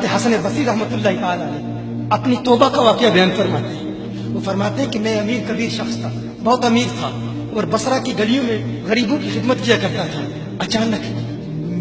हजरत हसन बसरी रहमतुल्लाह ताला अलैह अपनी तौबा का वाक़या बयान फरमाते हैं। वो फरमाते हैं कि मैं अमीर कबीर शख्स था, बहुत अमीर था और बसरा की गलियों में गरीबों की खिदमत किया करता था। अचानक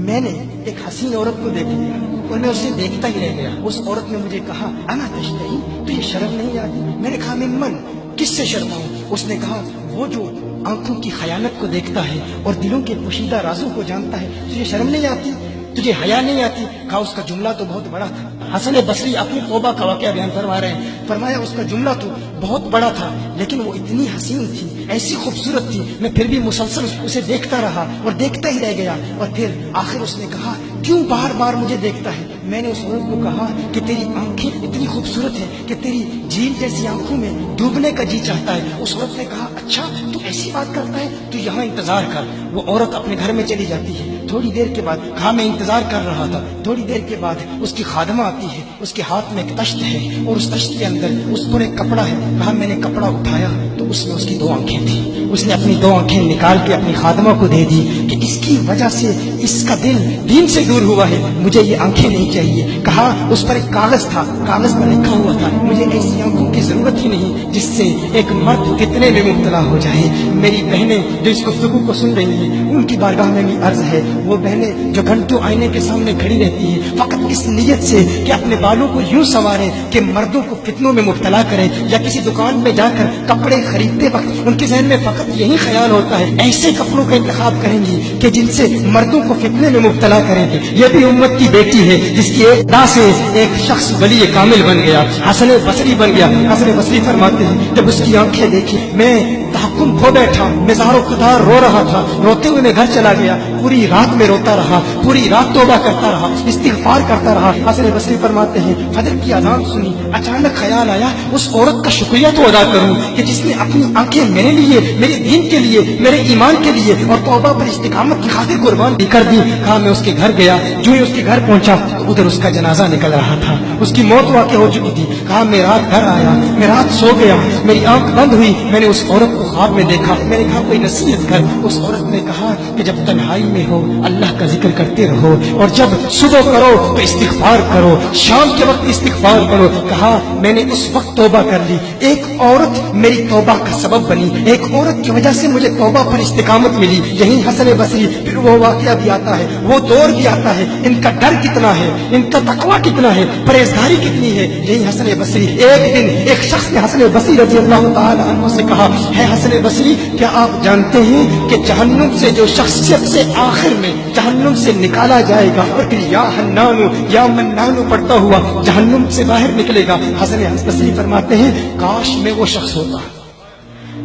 मैंने एक हसीन औरत को देख लिया और मैं उसे देखता ही रह गया। उस औरत ने मुझे कहा, अना तश्तही, तुझे शर्म नहीं आती? मैंने कहा, मैं मन किससे शर्माऊं? उसने कहा, वो जो आंखों की खयानत को देखता है और दिलों के पोशीदा राजों को जानता है, तुझे शर्म नहीं आती? तुझे हया नहीं आती? कहा, उसका जुमला तो बहुत बड़ा था। हसन बसरी अपनी तौबा का वाक़या बयान फरमा रहे हैं। फरमाया, उसका जुमला तो बहुत बड़ा था लेकिन वो इतनी हसीन थी, ऐसी खूबसूरत थी, मैं फिर भी मुसलसल उसे देखता रहा और देखता ही रह गया। और फिर आखिर उसने कहा, क्यों बार बार मुझे देखता है? मैंने उस औरत को कहा कि तेरी आंखें इतनी खूबसूरत है कि तेरी झील जैसी आंखों में डूबने का जी चाहता है। उस औरत ने कहा, अच्छा तू ऐसी बात करता है, तू यहाँ इंतजार कर। वो औरत अपने घर में चली जाती है। थोड़ी देर के बाद, कहा, मैं इंतजार कर रहा था। थोड़ी देर के बाद उसकी खादमा आती है, उसके हाथ में एक तश्त है और उस तश्त के अंदर उस पर एक कपड़ा है। कहा, मैंने कपड़ा उठाया तो उसमें उसकी 2 आंखें थी। उसने अपनी 2 आंखें निकाल के अपनी खादमा को दे दी कि इसकी वजह से इसका दिल दीन से दूर हुआ है, मुझे ये आंखें नहीं चाहिए। कहा, उस पर एक कागज था, कागज पर लिखा हुआ था, मुझे ऐसी आंखों की जरूरत ही नहीं जिससे एक मर्द फितने में मुब्तला हो जाए। मेरी बहनें जो इस गुफ्तगू को सुन रही हैं, उनकी बारगाह में भी अर्ज है, वो बहनें जो घंटों आईने के सामने खड़ी रहती हैं फकत इस नीयत से कि अपने बालों को यूं संवारें कि मर्दों को फितनों में मुब्तला करें, या किसी दुकान में जाकर कपड़े खरीदते वक्त उनके जहन में फकत यही ख्याल होता है, ऐसे कपड़ों का इंतखाब करेंगी कि जिनसे मर्दों को फितने में मुब्तला करेंगे। ये भी उम्मत की बेटी है जिसकी एक दा से एक शख्स वली कामिल बन गया, हसन बसरी बन गया। हसन बसरी फरमाते हैं, जब उसकी आंखें देखी मैं तहक्कुम खो बैठा, मैं ज़ारो कतार रो रहा था। रोते हुए मैं घर चला गया, पूरी रात में रोता रहा, पूरी रात तौबा करता रहा, इस्तिग़फ़ार करता रहा। हसन बसरी फरमाते हैं, फजर की अज़ान सुनी, अचानक ख्याल आया उस औरत का शुक्रिया तो अदा करूं कि जिसने अपनी आंखें मेरे लिए, मेरे दीन के लिए, मेरे ईमान के लिए और तौबा पर इस्तिकामत की खातिर कुर्बान कर दी। कहा, मैं उसके घर गया, जो ही उसके घर पहुंचा तो उधर उसका जनाजा निकल रहा था, उसकी मौत वाक़ई हो चुकी थी। कहा, मैं रात घर आया, मैं रात सो गया, मेरी आंख बंद हुई, मैंने उस औरत को ख्वाब में देखा। मैंने कहा, कोई नसीहत कर। उस औरत ने कहा कि जब तन्हाई में हो अल्लाह का जिक्र करते रहो, और जब सुबह करो तो इस्तिग़फ़ार करो, शाम के वक्त इस्तिग़फ़ार करो। कहा, मैंने उस वक्त तौबा कर ली, एक औरत मेरी तौबा का सबब बनी, एक औरत की वजह से मुझे तौबा पर इस्तिकामत मिली। यही हसन बसरी, फिर वो वाक़या भी आता है, वो दौर भी आता है, इनका डर कितना है, इनका तकवा कितना है, परहेज़गारी कितनी है। यही हसन बसरी, एक दिन एक शख्स ने हसन बसरी रज़ी अल्लाह ताला अन्हु से कहा, है हसन बसरी, क्या आप जानते हैं कि जहन्नुम से जो शख्स सबसे आखिर में जहन्नुम से निकाला जाएगा और फिर या हन्नानु या मन्नानु पढ़ता हुआ जहन्नुम से बाहर निकलेगा। हसन बसरी फरमाते हैं, काश में वो शख्स होता,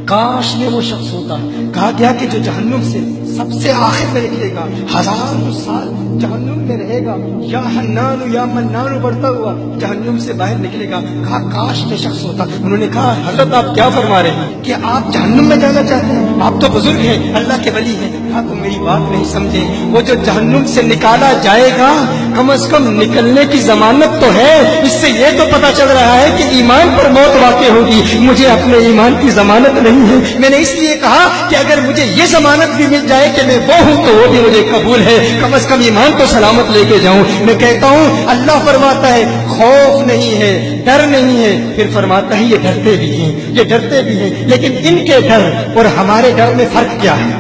काश में वो शख्स होता। कहा गया कि जो जहन्नुम से सबसे आखिर में निकलेगा, 1000 साल जहन्नुम में रहेगा, या हन्नानु या मन्नानु बढ़ता हुआ जहन्नुम से बाहर निकलेगा। कहा, काश में शख्स होता। उन्होंने कहा, हजरत आप क्या फरमा रहे हैं कि आप जहन्नुम में जाना चाहते हैं? आप तो बुजुर्ग हैं, अल्लाह के वली हैं। कहा, तुम मेरी बात नहीं समझे, वो जो जहन्नुम से निकाला जाएगा कम से कम निकलने की जमानत तो है, इससे ये तो पता चल रहा है कि ईमान पर मौत वाक़ई होगी। मुझे अपने ईमान की जमानत नहीं है। मैंने इसलिए कहा कि अगर मुझे ये जमानत भी मिल जाए कि मैं वो हूं तो वो भी मुझे कबूल है, कम से कम ईमान तो सलामत लेके जाऊं। मैं कहता हूं, अल्लाह फरमाता है खौफ नहीं है, डर नहीं है, फिर फरमाता है ये डरते भी हैं, ये डरते भी हैं। लेकिन इनके डर और हमारे डर में फर्क क्या है?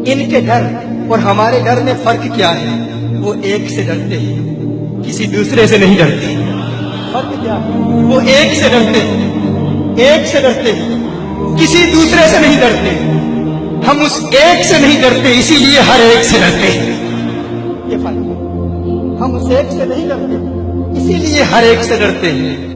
इनके डर और हमारे डर में फर्क क्या है? वो एक से डरते हैं, किसी दूसरे से नहीं डरते। फर्क क्या है? वो एक से डरते हैं, एक से डरते हैं, किसी दूसरे से नहीं डरते। हम उस एक से नहीं डरते, इसीलिए हर एक से डरते हैं। ये फर्क है, हम उस एक से नहीं डरते, इसीलिए हर एक से डरते हैं।